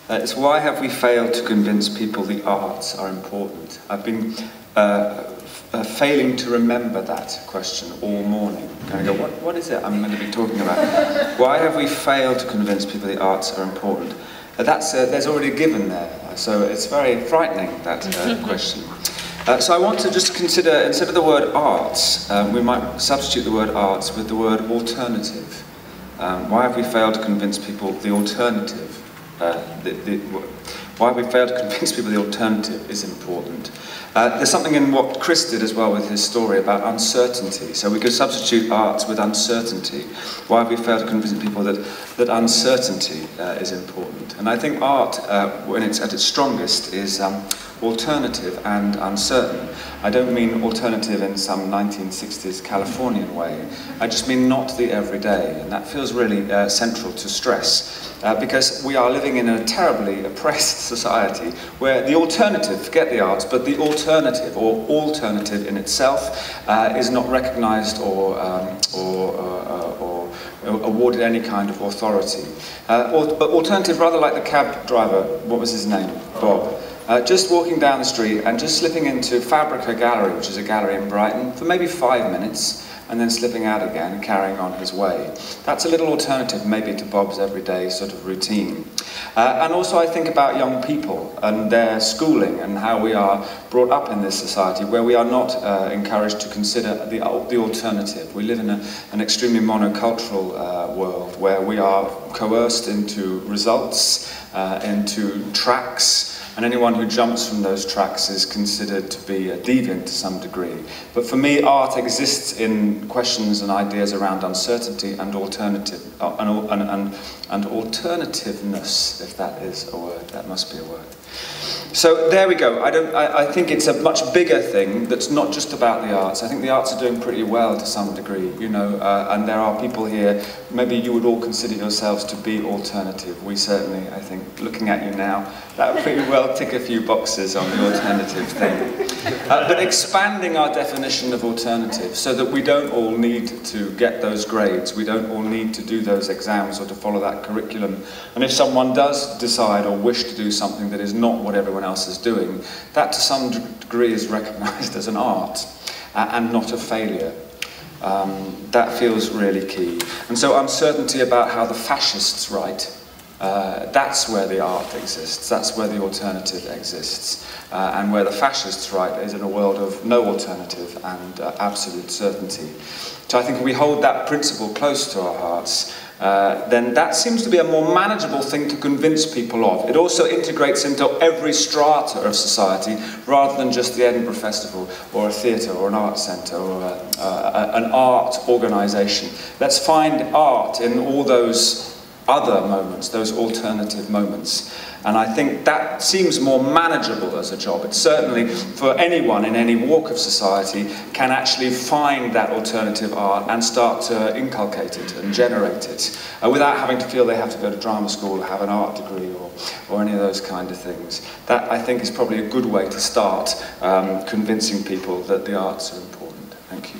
It's why have we failed to convince people the arts are important? I've been failing to remember that question all morning. I go, what is it I'm going to be talking about? Why have we failed to convince people the arts are important? There's already a given there, so it's very frightening, that question. So I want to just consider, instead of the word arts, we might substitute the word arts with the word alternative. Why have we failed to convince people the alternative? Why have we failed to convince people the alternative is important? There's something in what Chris did as well with his story about uncertainty. So we could substitute arts with uncertainty. Why have we failed to convince people that uncertainty is important? And I think art, when it's at its strongest, is alternative and uncertain. I don't mean alternative in some 1960s Californian way. I just mean not the everyday, and that feels really central to stress. Because we are living in a terribly oppressed society where the alternative, forget the arts, but the alternative, or alternative in itself, is not recognised or awarded any kind of authority. Alternative, rather like the cab driver, what was his name? Bob. Just walking down the street and just slipping into Fabrica Gallery, which is a gallery in Brighton, for maybe 5 minutes, and then slipping out again and carrying on his way. That's a little alternative maybe to Bob's everyday sort of routine. And also I think about young people and their schooling and how we are brought up in this society where we are not encouraged to consider the alternative. We live in an extremely monocultural world where we are coerced into results, into tracks, and anyone who jumps from those tracks is considered to be a deviant to some degree. But for me, art exists in questions and ideas around uncertainty and alternative, and alternativeness, if that is a word. That must be a word. So there we go. I think it's a much bigger thing that's not just about the arts. I think the arts are doing pretty well to some degree, you know, and there are people here, maybe you would all consider yourselves to be alternative. We certainly, I think, looking at you now, that would pretty well tick a few boxes on the alternative thing. But expanding our definition of alternative so that we don't all need to get those grades, we don't all need to do those exams or to follow that curriculum. And if someone does decide or wish to do something that is not what everyone else is doing, that to some degree is recognised as an art and not a failure. That feels really key. And so uncertainty about how the fascists write, that's where the art exists, that's where the alternative exists. And where the fascists write is in a world of no alternative and absolute certainty. So I think if we hold that principle close to our hearts, then that seems to be a more manageable thing to convince people of. It also integrates into every strata of society rather than just the Edinburgh Festival or a theatre or an art centre or an art organisation. Let's find art in all those other moments, those alternative moments. And I think that seems more manageable as a job. It's certainly, for anyone in any walk of society, can actually find that alternative art and start to inculcate it and generate it, without having to feel they have to go to drama school or have an art degree or any of those kind of things. That, I think, is probably a good way to start convincing people that the arts are important. Thank you.